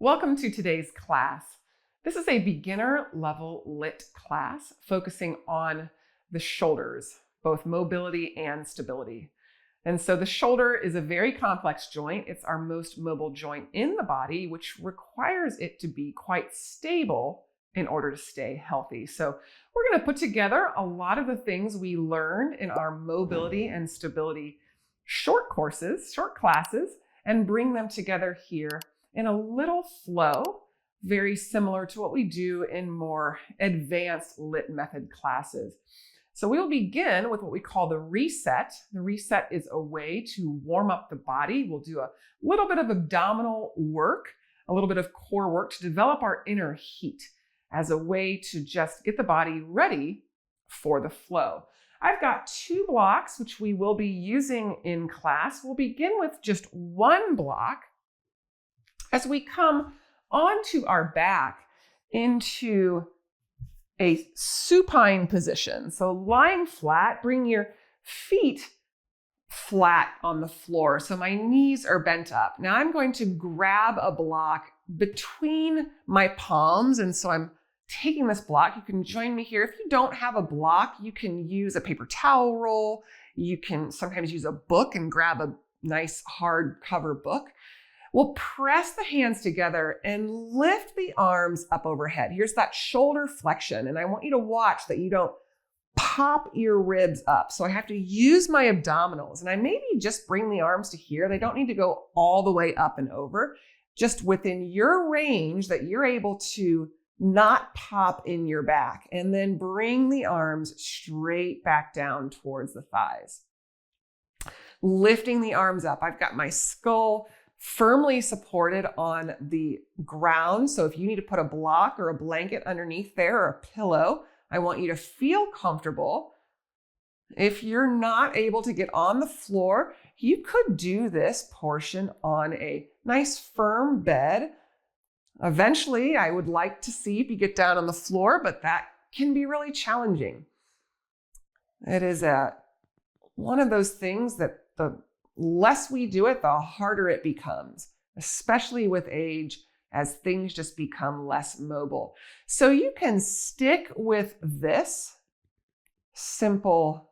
Welcome to today's class. This is a beginner level LYT class focusing on the shoulders, both mobility and stability. And so the shoulder is a very complex joint. It's our most mobile joint in the body, which requires it to be quite stable in order to stay healthy. So we're going to put together a lot of the things we learned in our mobility and stability short courses, short classes, and bring them together here in a little flow, very similar to what we do in more advanced LYT method classes. So we will begin with what we call the reset. The reset is a way to warm up the body. We'll do a little bit of abdominal work, a little bit of core work to develop our inner heat as a way to just get the body ready for the flow. I've got two blocks which we will be using in class. We'll begin with just one block as we come onto our back into a supine position. So lying flat, bring your feet flat on the floor. So my knees are bent up. Now I'm going to grab a block between my palms. And so I'm taking this block. You can join me here. If you don't have a block, you can use a paper towel roll. You can sometimes use a book and grab a nice hardcover book. We'll press the hands together and lift the arms up overhead. Here's that shoulder flexion. And I want you to watch that you don't pop your ribs up. So I have to use my abdominals. And I maybe just bring the arms to here. They don't need to go all the way up and over. Just within your range that you're able to not pop in your back. And then bring the arms straight back down towards the thighs. Lifting the arms up. I've got my skull firmly supported on the ground. So if you need to put a block or a blanket underneath there or a pillow, I want you to feel comfortable. If you're not able to get on the floor, you could do this portion on a nice firm bed. Eventually, I would like to see if you get down on the floor, but that can be really challenging. It is one of those things that the less we do it, the harder it becomes, especially with age as things just become less mobile. So you can stick with this simple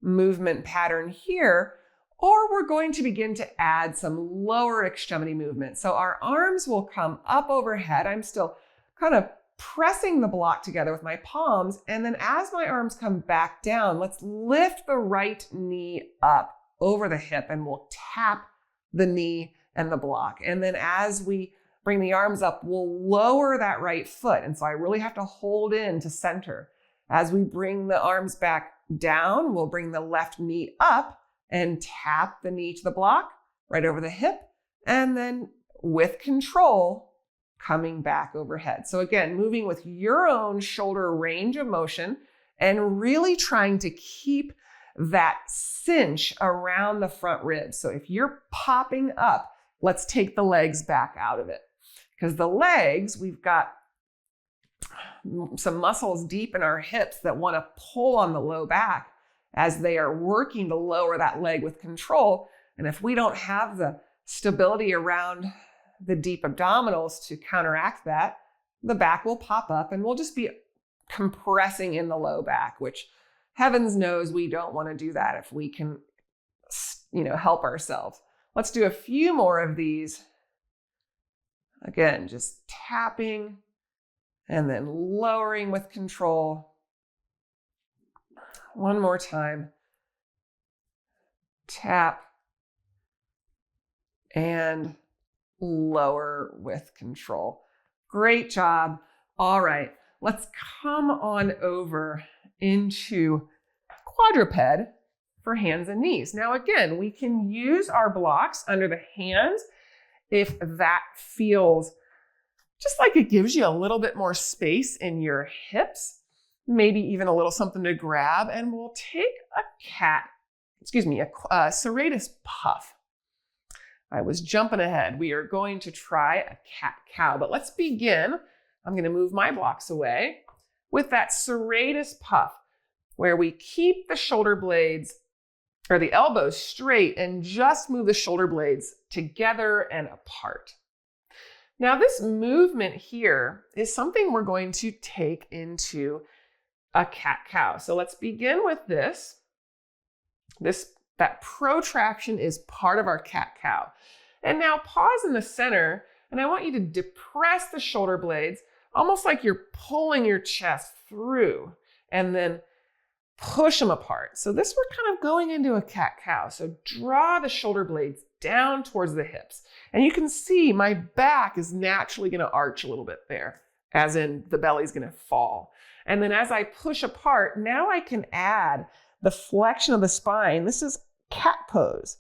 movement pattern here, or we're going to begin to add some lower extremity movement. So our arms will come up overhead. I'm still kind of pressing the block together with my palms. And then as my arms come back down, let's lift the right knee up over the hip and we'll tap the knee and the block. And then as we bring the arms up, we'll lower that right foot. And so I really have to hold in to center. As we bring the arms back down, we'll bring the left knee up and tap the knee to the block right over the hip. And then with control, coming back overhead. So again, moving with your own shoulder range of motion and really trying to keep that cinch around the front ribs. So if you're popping up, let's take the legs back out of it. Because the legs, we've got some muscles deep in our hips that want to pull on the low back as they are working to lower that leg with control. And if we don't have the stability around the deep abdominals to counteract that, the back will pop up and we'll just be compressing in the low back, which heavens knows we don't want to do that if we can, help ourselves. Let's do a few more of these. Again, just tapping and then lowering with control. One more time. Tap and lower with control. Great job. All right, let's come on over into quadruped for hands and knees. Now, again, we can use our blocks under the hands if that feels just like it gives you a little bit more space in your hips, maybe even a little something to grab, and we'll take a serratus puff. I was jumping ahead. We are going to try a cat-cow, but let's begin. I'm going to move my blocks away with that serratus puff, where we keep the shoulder blades or the elbows straight and just move the shoulder blades together and apart. Now this movement here is something we're going to take into a cat-cow. So let's begin with this. That protraction is part of our cat-cow. And now pause in the center, and I want you to depress the shoulder blades, almost like you're pulling your chest through, and then push them apart. So this, we're kind of going into a cat-cow. So draw the shoulder blades down towards the hips. And you can see my back is naturally going to arch a little bit there, as in the belly's going to fall. And then as I push apart, now I can add the flexion of the spine. This is cat pose.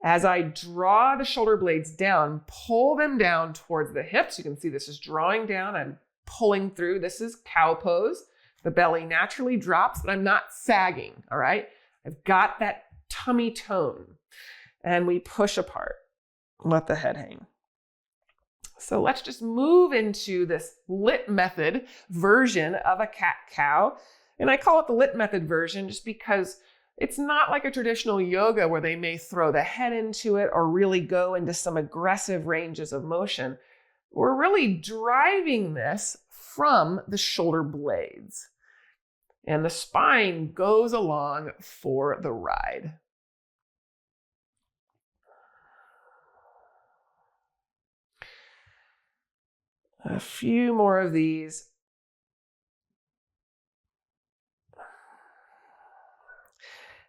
As I draw the shoulder blades down, pull them down towards the hips. You can see this is drawing down. I'm pulling through. This is cow pose. The belly naturally drops, but I'm not sagging, all right? I've got that tummy tone. And we push apart. Let the head hang. So let's just move into this LYT method version of a cat-cow. And I call it the LYT method version just because it's not like a traditional yoga where they may throw the head into it or really go into some aggressive ranges of motion. We're really driving this from the shoulder blades. And the spine goes along for the ride. A few more of these.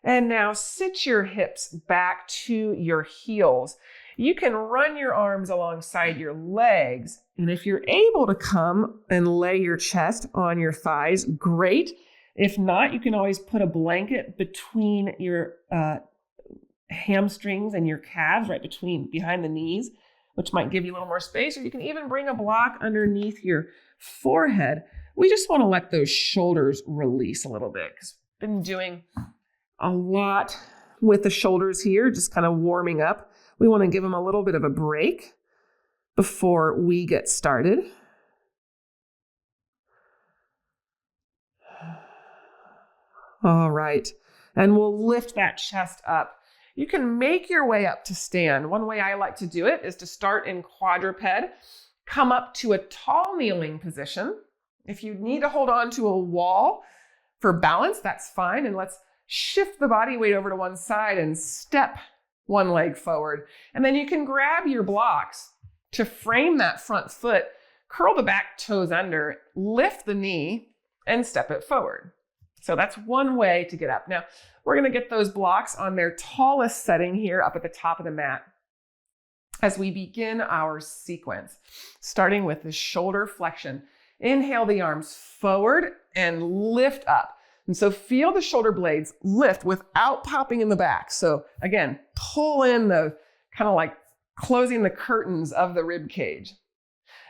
And now sit your hips back to your heels. You can run your arms alongside your legs. And if you're able to come and lay your chest on your thighs, great. If not, you can always put a blanket between your hamstrings and your calves, right behind the knees, which might give you a little more space, or you can even bring a block underneath your forehead. We just want to let those shoulders release a little bit, because I've been doing a lot with the shoulders here, just kind of warming up. We want to give them a little bit of a break before we get started. All right, and we'll lift that chest up. You can make your way up to stand. One way I like to do it is to start in quadruped, come up to a tall kneeling position. If you need to hold on to a wall for balance, that's fine. And let's shift the body weight over to one side and step one leg forward. And then you can grab your blocks to frame that front foot, curl the back toes under, lift the knee, and step it forward. So that's one way to get up. Now, we're going to get those blocks on their tallest setting here up at the top of the mat as we begin our sequence, starting with the shoulder flexion. Inhale the arms forward and lift up. And so feel the shoulder blades lift without popping in the back. So again, pull in the kind of like closing the curtains of the rib cage.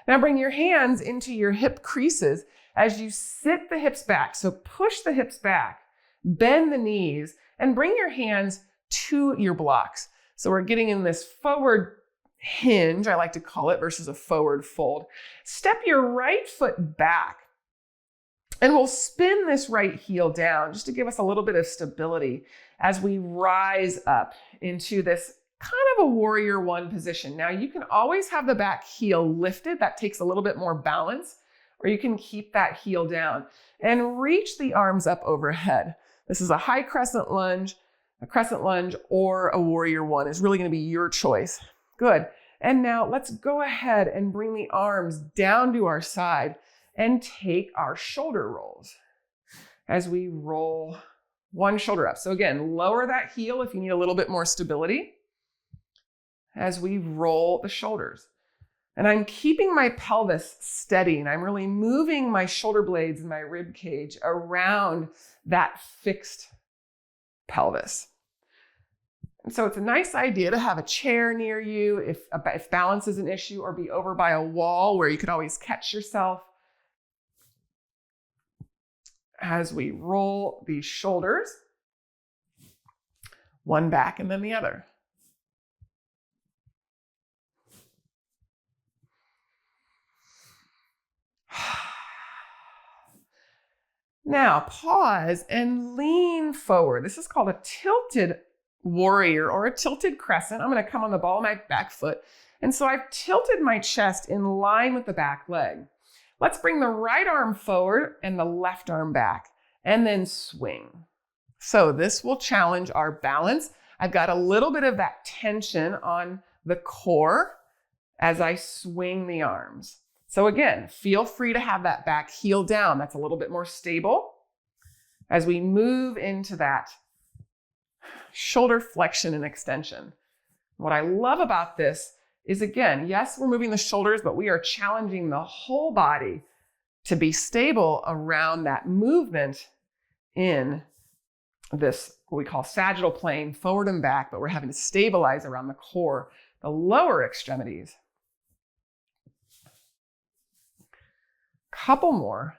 Now bring your hands into your hip creases as you sit the hips back. So push the hips back, bend the knees, and bring your hands to your blocks. So we're getting in this forward hinge, I like to call it, versus a forward fold. Step your right foot back, and we'll spin this right heel down just to give us a little bit of stability as we rise up into this kind of a warrior one position. Now you can always have the back heel lifted. That takes a little bit more balance, or you can keep that heel down and reach the arms up overhead. This is a high crescent lunge, or a warrior one is really going to be your choice. Good. And now let's go ahead and bring the arms down to our side and take our shoulder rolls as we roll one shoulder up. So again, lower that heel if you need a little bit more stability as we roll the shoulders. And I'm keeping my pelvis steady, and I'm really moving my shoulder blades and my rib cage around that fixed pelvis. And so it's a nice idea to have a chair near you if balance is an issue, or be over by a wall where you could always catch yourself as we roll these shoulders, one back and then the other. Now pause and lean forward. This is called a tilted warrior or a tilted crescent. I'm going to come on the ball of my back foot And so I've tilted my chest in line with the back leg. Let's bring the right arm forward and the left arm back, and then swing. So this will challenge our balance. I've got a little bit of that tension on the core as I swing the arms. So again, feel free to have that back heel down. That's a little bit more stable as we move into that shoulder flexion and extension. What I love about this is, again, yes, we're moving the shoulders, but we are challenging the whole body to be stable around that movement in this, what we call sagittal plane, forward and back, but we're having to stabilize around the core, the lower extremities. Couple more.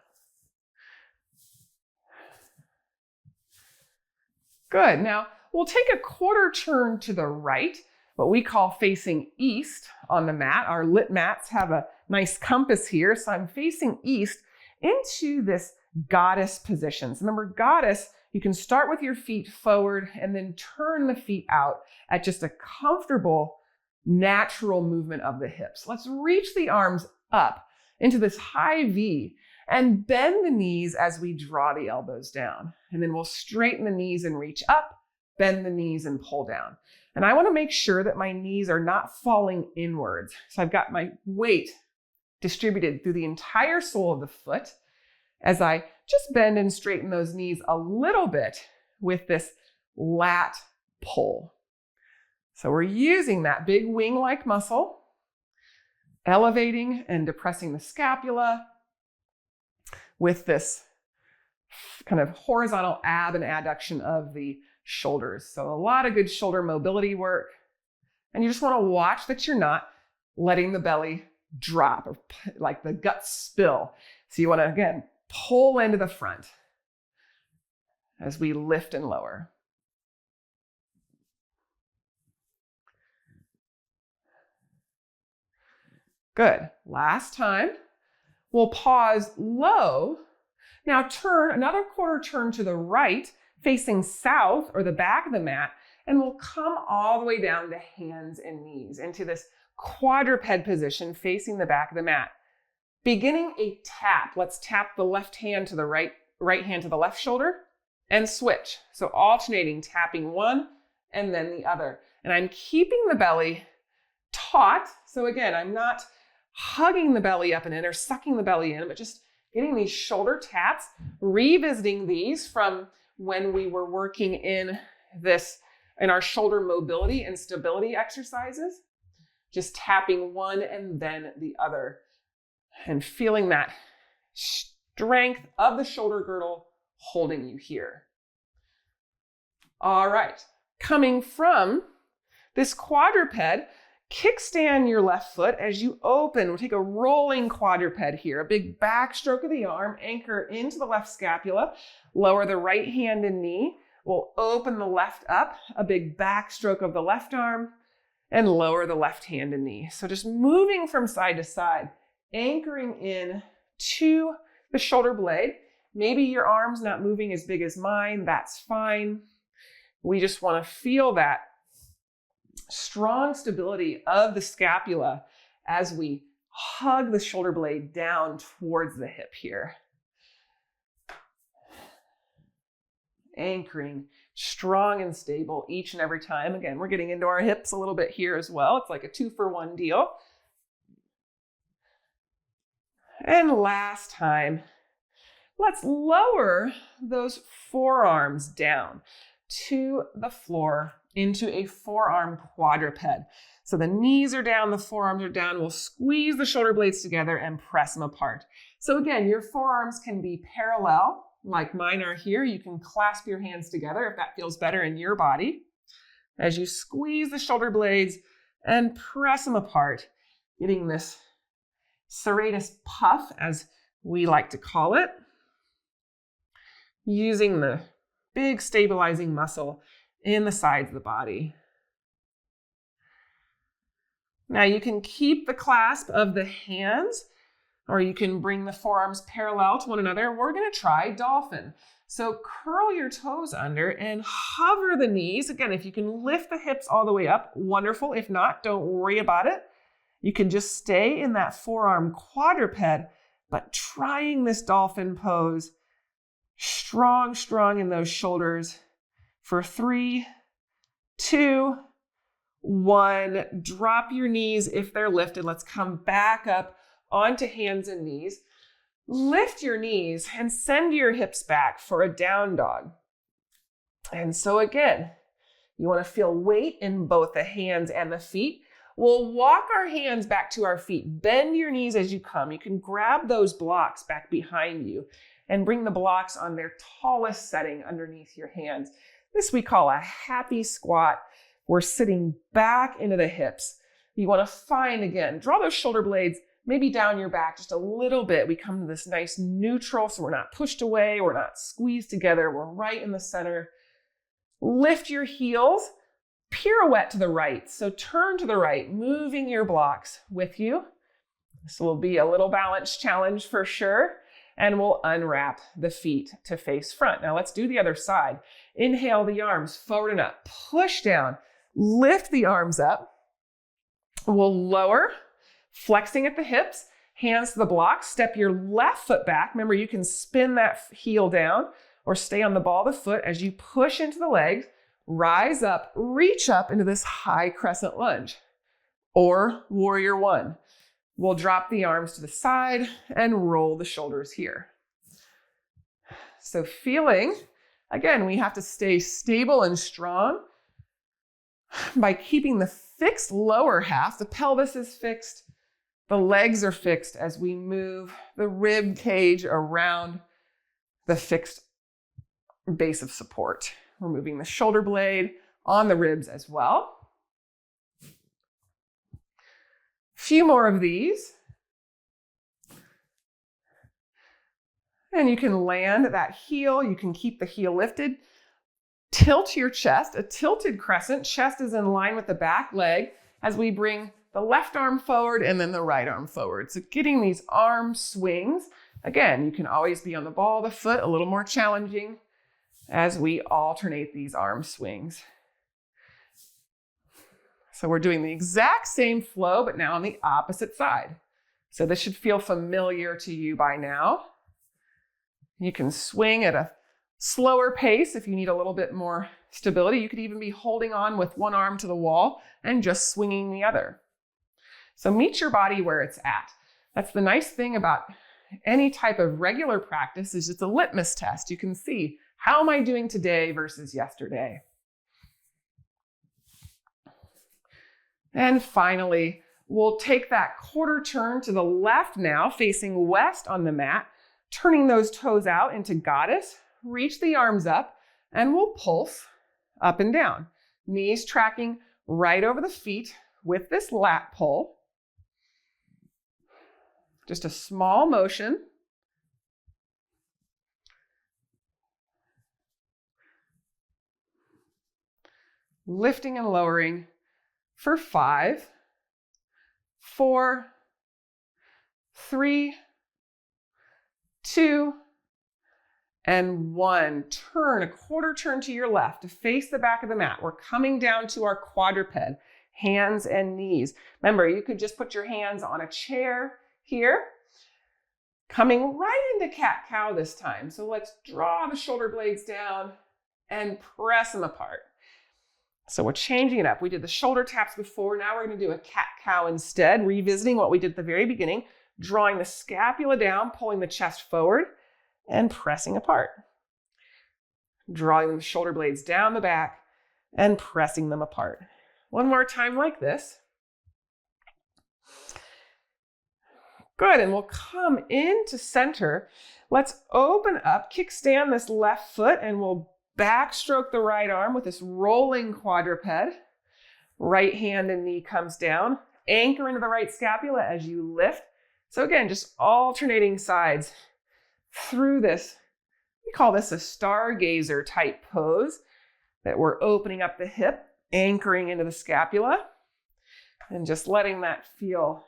Good. Now we'll take a quarter turn to the right, what we call facing east on the mat. Our LYT mats have a nice compass here, so I'm facing east into this goddess position. So remember, goddess, you can start with your feet forward and then turn the feet out at just a comfortable, natural movement of the hips. Let's reach the arms up into this high V and bend the knees as we draw the elbows down. And then we'll straighten the knees and reach up, bend the knees and pull down. And I want to make sure that my knees are not falling inwards. So I've got my weight distributed through the entire sole of the foot as I just bend and straighten those knees a little bit with this lat pull. So we're using that big wing-like muscle, elevating and depressing the scapula with this kind of horizontal ab and adduction of the shoulders. So a lot of good shoulder mobility work. And you just want to watch that you're not letting the belly drop or like the guts spill. So you want to, again, pull into the front as we lift and lower. Good. Last time. We'll pause low. Now turn another quarter turn to the right, facing south or the back of the mat, and we'll come all the way down to hands and knees into this quadruped position facing the back of the mat. Beginning a tap. Let's tap the left hand to the right hand to the left shoulder and switch. So alternating, tapping one and then the other. And I'm keeping the belly taut. So again, I'm not hugging the belly up and in or sucking the belly in, but just getting these shoulder taps, revisiting these from when we were working in our shoulder mobility and stability exercises, just tapping one and then the other and feeling that strength of the shoulder girdle holding you here. All right, coming from this quadruped, kickstand your left foot as you open. We'll take a rolling quadruped here, a big backstroke of the arm, anchor into the left scapula, lower the right hand and knee. We'll open the left up, a big backstroke of the left arm, and lower the left hand and knee. So just moving from side to side, anchoring in to the shoulder blade. Maybe your arm's not moving as big as mine, that's fine. We just want to feel that strong stability of the scapula as we hug the shoulder blade down towards the hip here. Anchoring strong and stable each and every time. Again, we're getting into our hips a little bit here as well. It's like a 2-for-1 deal. And last time, let's lower those forearms down to the floor into a forearm quadruped. So the knees are down, the forearms are down. We'll squeeze the shoulder blades together and press them apart. So again, your forearms can be parallel, like mine are here. You can clasp your hands together if that feels better in your body. As you squeeze the shoulder blades and press them apart, getting this serratus puff, as we like to call it, using the big stabilizing muscle in the sides of the body. Now you can keep the clasp of the hands, or you can bring the forearms parallel to one another. We're going to try dolphin. So curl your toes under and hover the knees. Again, if you can lift the hips all the way up, wonderful. If not, don't worry about it. You can just stay in that forearm quadruped, but trying this dolphin pose, strong in those shoulders for 3, 2, 1. Drop your knees if they're lifted. Let's come back up onto hands and knees. Lift your knees and send your hips back for a down dog. And so again, you want to feel weight in both the hands and the feet. We'll walk our hands back to our feet. Bend your knees as you come. You can grab those blocks back behind you and bring the blocks on their tallest setting underneath your hands. This we call a happy squat. We're sitting back into the hips. You want to find, again, draw those shoulder blades maybe down your back just a little bit. We come to this nice neutral, so we're not pushed away, we're not squeezed together, we're right in the center. Lift your heels, pirouette to the right. So turn to the right, moving your blocks with you. This will be a little balance challenge for sure. And we'll unwrap the feet to face front. Now let's do the other side. Inhale the arms forward and up, push down, lift the arms up. We'll lower, flexing at the hips, hands to the blocks, step your left foot back. Remember, you can spin that heel down or stay on the ball of the foot as you push into the legs, rise up, reach up into this high crescent lunge or warrior one. We'll drop the arms to the side and roll the shoulders here. So feeling, again, we have to stay stable and strong by keeping the fixed lower half. The pelvis is fixed. The legs are fixed as we move the rib cage around the fixed base of support. We're moving the shoulder blade on the ribs as well. Few more of these. And you can land that heel. You can keep the heel lifted. Tilt your chest, a tilted crescent. Chest is in line with the back leg as we bring the left arm forward and then the right arm forward. So getting these arm swings. Again, you can always be on the ball of the foot, a little more challenging as we alternate these arm swings. So we're doing the exact same flow, but now on the opposite side. So this should feel familiar to you by now. You can swing at a slower pace if you need a little bit more stability. You could even be holding on with one arm to the wall and just swinging the other. So meet your body where it's at. That's the nice thing about any type of regular practice is it's a litmus test. You can see, how am I doing today versus yesterday? And finally, we'll take that quarter turn to the left now, facing west on the mat, turning those toes out into goddess, reach the arms up, and we'll pulse up and down. Knees tracking right over the feet with this lat pull. Just a small motion. Lifting and lowering for 5, 4, 3, 2, and 1. Turn, a quarter turn to your left to face the back of the mat. We're coming down to our quadruped, hands and knees. Remember, you could just put your hands on a chair here. Coming right into cat-cow this time. So let's draw the shoulder blades down and press them apart. So we're changing it up. We did the shoulder taps before. Now we're going to do a cat-cow instead, revisiting what we did at the very beginning, drawing the scapula down, pulling the chest forward, and pressing apart. Drawing the shoulder blades down the back and pressing them apart. One more time like this. Good, and we'll come into center. Let's open up, kickstand this left foot, and we'll backstroke the right arm with this rolling quadruped. Right hand and knee comes down. Anchor into the right scapula as you lift. So again, just alternating sides through this. We call this a stargazer type pose that we're opening up the hip, anchoring into the scapula, and just letting that feel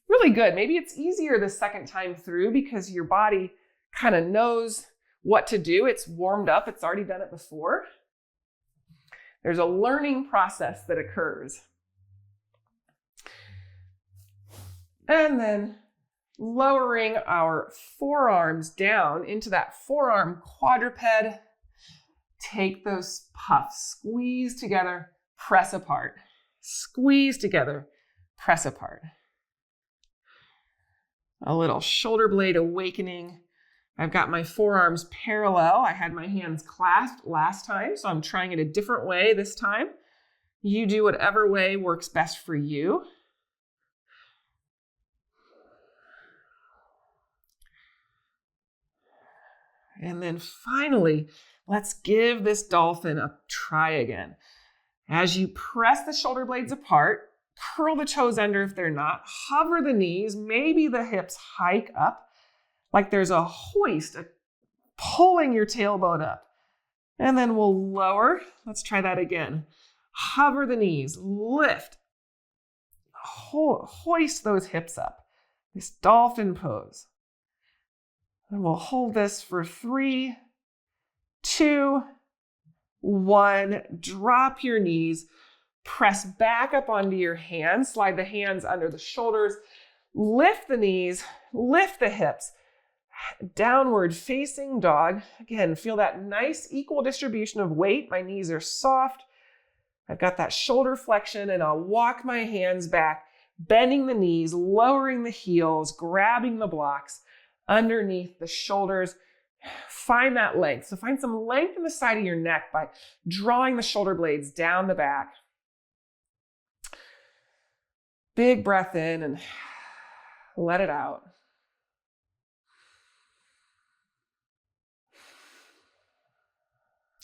really good. Maybe it's easier the second time through because your body kind of knows what to do. It's warmed up. It's already done it before. There's a learning process that occurs. And then lowering our forearms down into that forearm quadruped. Take those puffs, squeeze together, press apart. Squeeze together, press apart. A little shoulder blade awakening. I've got my forearms parallel. I had my hands clasped last time, so I'm trying it a different way this time. You do whatever way works best for you. And then finally, let's give this dolphin a try again. As you press the shoulder blades apart, curl the toes under if they're not, hover the knees, maybe the hips hike up like there's a hoist, pulling your tailbone up. And then we'll lower. Let's try that again. Hover the knees, lift, hoist those hips up. This dolphin pose. And we'll hold this for 3, 2, 1. Drop your knees. Press back up onto your hands. Slide the hands under the shoulders. Lift the knees. Lift the hips. Downward facing dog. Again, feel that nice equal distribution of weight. My knees are soft. I've got that shoulder flexion, and I'll walk my hands back, bending the knees, lowering the heels, grabbing the blocks underneath the shoulders. Find that length. So find some length in the side of your neck by drawing the shoulder blades down the back. Big breath in and let it out.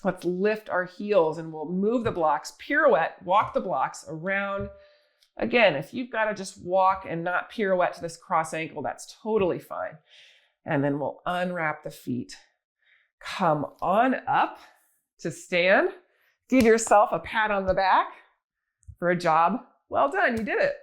Let's lift our heels and we'll move the blocks, pirouette, walk the blocks around. Again, if you've got to just walk and not pirouette to this cross ankle, that's totally fine. And then we'll unwrap the feet. Come on up to stand. Give yourself a pat on the back for a job well done. You did it.